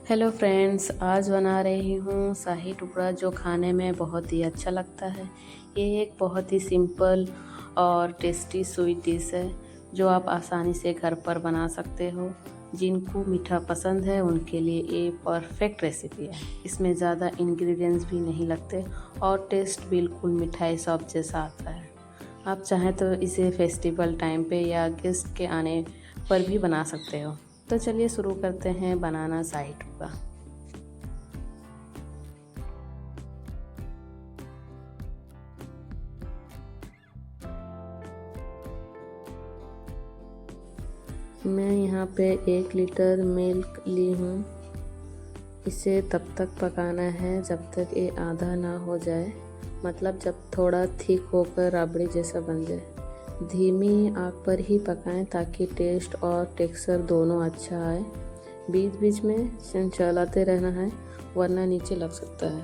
Hello friends, आज बना रही हूँ शाही टुकड़ा जो खाने में बहुत ही अच्छा लगता है। ये एक बहुत ही सिंपल और टेस्टी स्वीट डिश है जो आप आसानी से घर पर बना सकते हो। जिनको मीठा पसंद है उनके लिए ये परफेक्ट रेसिपी है। इसमें ज़्यादा इंग्रेडिएंट्स भी नहीं लगते और टेस्ट बिल्कुल मिठाई शॉप जैसा आता है। आप चाहें तो इसे फेस्टिवल टाइम पे या गेस्ट के आने पर भी बना सकते हो। तो चलिए शुरू करते हैं बनाना शाही टुकड़ा। मैं यहाँ पे 1 लीटर मिल्क ली हूँ। इसे तब तक पकाना है जब तक ये आधा ना हो जाए, मतलब जब थोड़ा थिक होकर राबड़ी जैसा बन जाए। धीमी आग पर ही पकाएं ताकि टेस्ट और टेक्सचर दोनों अच्छा आए। बीच बीच में चलाते रहना है वरना नीचे लग सकता है।